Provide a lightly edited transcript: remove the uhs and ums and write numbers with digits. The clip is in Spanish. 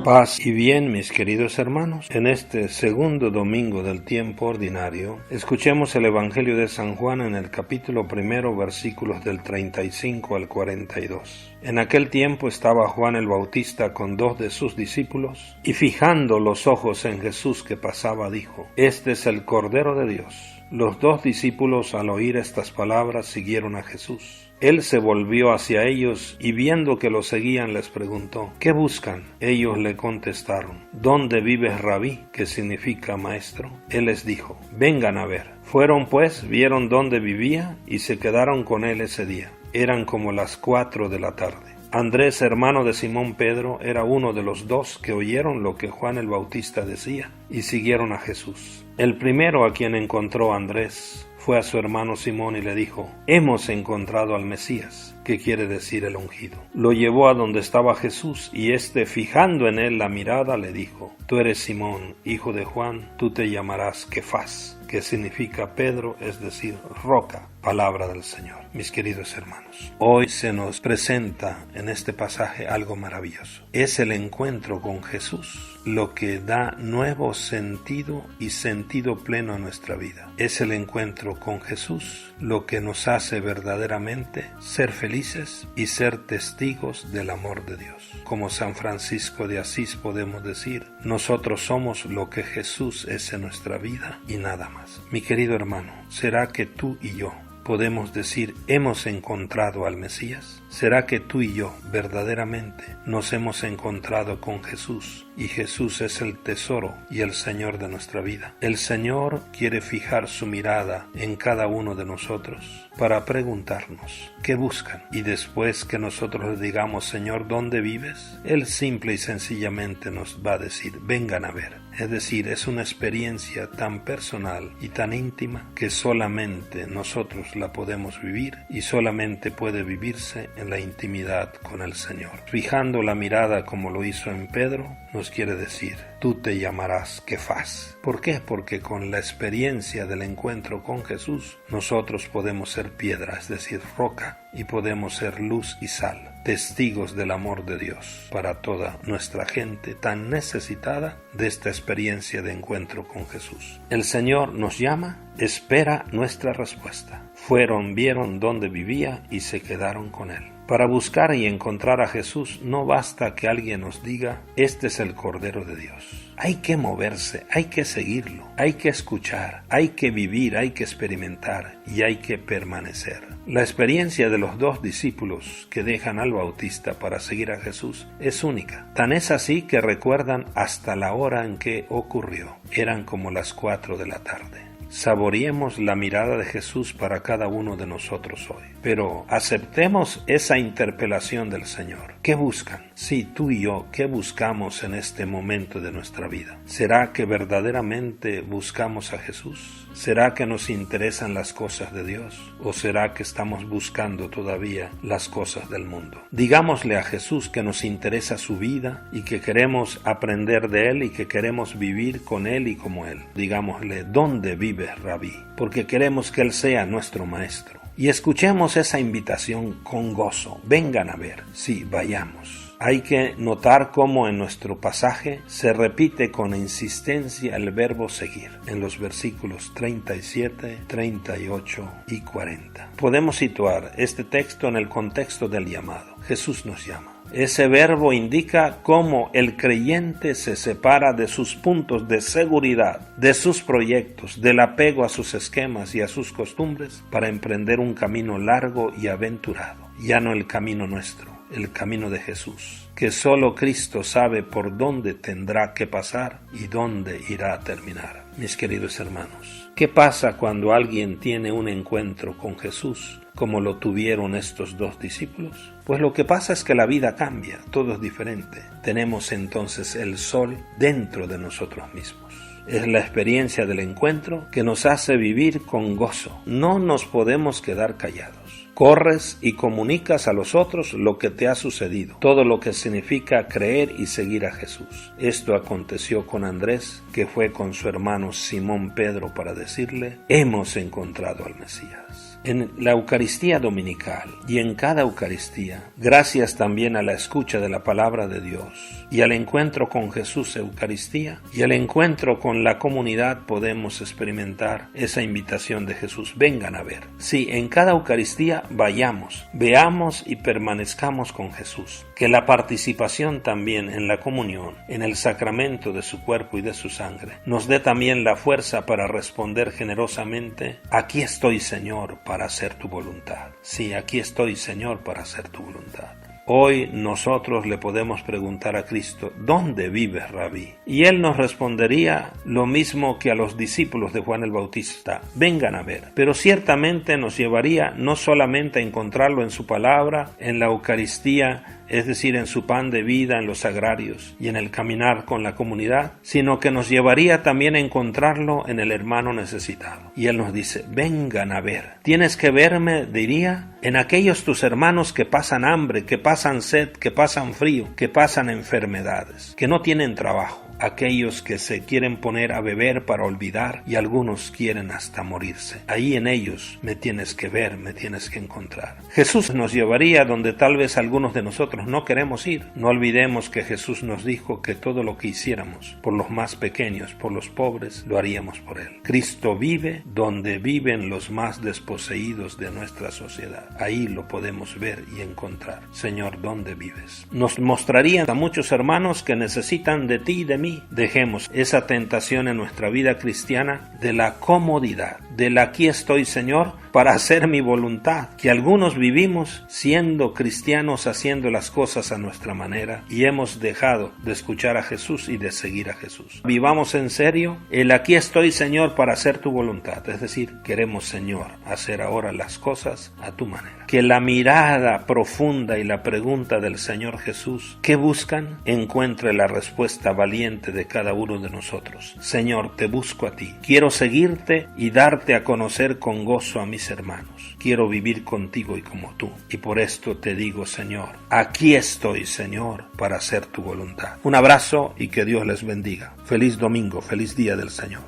Paz y bien, mis queridos hermanos. En este segundo domingo del tiempo ordinario, escuchemos el Evangelio de San Juan en el capítulo 1, versículos del 35 al 42. En aquel tiempo estaba Juan el Bautista con 2 de sus discípulos, y fijando los ojos en Jesús que pasaba, dijo: Este es el Cordero de Dios. Los 2 discípulos, al oír estas palabras, siguieron a Jesús. Él se volvió hacia ellos y viendo que lo seguían les preguntó: ¿Qué buscan? Ellos le contestaron: ¿Dónde vives, Rabí?, que significa maestro. Él les dijo: Vengan a ver. Fueron pues, vieron dónde vivía y se quedaron con él ese día. Eran como las 4 de la tarde. Andrés, hermano de Simón Pedro, era uno de los 2 que oyeron lo que Juan el Bautista decía y siguieron a Jesús. El primero a quien encontró Andrés fue a su hermano Simón y le dijo: Hemos encontrado al Mesías, que quiere decir el ungido. Lo llevó a donde estaba Jesús y éste, fijando en él la mirada, le dijo: Tú eres Simón, hijo de Juan, tú te llamarás Kefas, que significa Pedro, es decir, roca. Palabra del Señor. Mis queridos hermanos, hoy se nos presenta en este pasaje algo maravilloso. Es el encuentro con Jesús lo que da nuevo sentido y sentido pleno a nuestra vida. Es el encuentro con Jesús lo que nos hace verdaderamente ser felices y ser testigos del amor de Dios. Como San Francisco de Asís podemos decir: nosotros somos lo que Jesús es en nuestra vida y nada más. Mi querido hermano, ¿será que tú y yo podemos decir: hemos encontrado al Mesías? ¿Será que tú y yo verdaderamente nos hemos encontrado con Jesús y Jesús es el tesoro y el Señor de nuestra vida? El Señor quiere fijar su mirada en cada uno de nosotros para preguntarnos: ¿qué buscan? Y después que nosotros le digamos: Señor, ¿dónde vives?, Él simple y sencillamente nos va a decir: vengan a ver. Es decir, es una experiencia tan personal y tan íntima que solamente nosotros la podemos vivir y solamente puede vivirse en la intimidad con el Señor. Fijando la mirada como lo hizo en Pedro, nos quiere decir: tú te llamarás Kefas. ¿Por qué? Porque con la experiencia del encuentro con Jesús, nosotros podemos ser piedra, es decir, roca, y podemos ser luz y sal, testigos del amor de Dios para toda nuestra gente tan necesitada de esta experiencia de encuentro con Jesús. El Señor nos llama, espera nuestra respuesta. Fueron, vieron dónde vivía y se quedaron con él. Para buscar y encontrar a Jesús no basta que alguien nos diga: este es el Cordero de Dios. Hay que moverse, hay que seguirlo, hay que escuchar, hay que vivir, hay que experimentar y hay que permanecer. La experiencia de los 2 discípulos que dejan al Bautista para seguir a Jesús es única. Tan es así que recuerdan hasta la hora en que ocurrió. Eran como las 4 de la tarde. Saboreemos la mirada de Jesús para cada uno de nosotros hoy. Pero aceptemos esa interpelación del Señor. ¿Qué buscan? Sí, tú y yo, ¿qué buscamos en este momento de nuestra vida? ¿Será que verdaderamente buscamos a Jesús? ¿Será que nos interesan las cosas de Dios? ¿O será que estamos buscando todavía las cosas del mundo? Digámosle a Jesús que nos interesa su vida y que queremos aprender de Él y que queremos vivir con Él y como Él. Digámosle: ¿dónde vives, Rabí? Porque queremos que Él sea nuestro maestro. Y escuchemos esa invitación con gozo. Vengan a ver. Sí, vayamos. Hay que notar cómo en nuestro pasaje se repite con insistencia el verbo seguir, en los versículos 37, 38 y 40. Podemos situar este texto en el contexto del llamado. Jesús nos llama. Ese verbo indica cómo el creyente se separa de sus puntos de seguridad, de sus proyectos, del apego a sus esquemas y a sus costumbres para emprender un camino largo y aventurado. Ya no el camino nuestro, el camino de Jesús, que solo Cristo sabe por dónde tendrá que pasar y dónde irá a terminar. Mis queridos hermanos, ¿qué pasa cuando alguien tiene un encuentro con Jesús, como lo tuvieron estos 2 discípulos? Pues lo que pasa es que la vida cambia, todo es diferente. Tenemos entonces el sol dentro de nosotros mismos. Es la experiencia del encuentro que nos hace vivir con gozo. No nos podemos quedar callados. Corres y comunicas a los otros lo que te ha sucedido, todo lo que significa creer y seguir a Jesús. Esto aconteció con Andrés, que fue con su hermano Simón Pedro para decirle: hemos encontrado al Mesías. En la Eucaristía dominical y en cada Eucaristía, gracias también a la escucha de la palabra de Dios y al encuentro con Jesús Eucaristía y al encuentro con la comunidad, podemos experimentar esa invitación de Jesús: vengan a ver. Sí, en cada Eucaristía vayamos, veamos y permanezcamos con Jesús. Que la participación también en la comunión, en el sacramento de su cuerpo y de su sangre, nos dé también la fuerza para responder generosamente: aquí estoy, Señor, para hacer tu voluntad. Sí, aquí estoy, Señor, para hacer tu voluntad. Hoy nosotros le podemos preguntar a Cristo: ¿dónde vives, Rabí? Y Él nos respondería lo mismo que a los discípulos de Juan el Bautista: vengan a ver. Pero ciertamente nos llevaría no solamente a encontrarlo en su palabra, en la Eucaristía, es decir, en su pan de vida, en los sagrarios y en el caminar con la comunidad, sino que nos llevaría también a encontrarlo en el hermano necesitado. Y Él nos dice: vengan a ver. Tienes que verme, diría, en aquellos tus hermanos que pasan hambre, que pasan sed, que pasan frío, que pasan enfermedades, que no tienen trabajo. Aquellos que se quieren poner a beber para olvidar y algunos quieren hasta morirse. Ahí en ellos me tienes que ver, me tienes que encontrar. Jesús nos llevaría donde tal vez algunos de nosotros no queremos ir. No olvidemos que Jesús nos dijo que todo lo que hiciéramos por los más pequeños, por los pobres, lo haríamos por Él. Cristo vive donde viven los más desposeídos de nuestra sociedad. Ahí lo podemos ver y encontrar. Señor, ¿dónde vives? Nos mostrarían a muchos hermanos que necesitan de ti y de mí. Dejemos esa tentación en nuestra vida cristiana de la comodidad, del aquí estoy, Señor, para hacer mi voluntad, que algunos vivimos siendo cristianos, haciendo las cosas a nuestra manera y hemos dejado de escuchar a Jesús y de seguir a Jesús. Vivamos en serio el aquí estoy, Señor, para hacer tu voluntad, es decir, queremos, Señor, hacer ahora las cosas a tu manera. Que la mirada profunda y la pregunta del Señor Jesús, ¿qué buscan?, encuentre la respuesta valiente de cada uno de nosotros. Señor, te busco a ti. Quiero seguirte y darte a conocer con gozo a mis hermanos. Quiero vivir contigo y como tú. Y por esto te digo, Señor, aquí estoy, Señor, para hacer tu voluntad. Un abrazo y que Dios les bendiga. Feliz domingo, feliz día del Señor.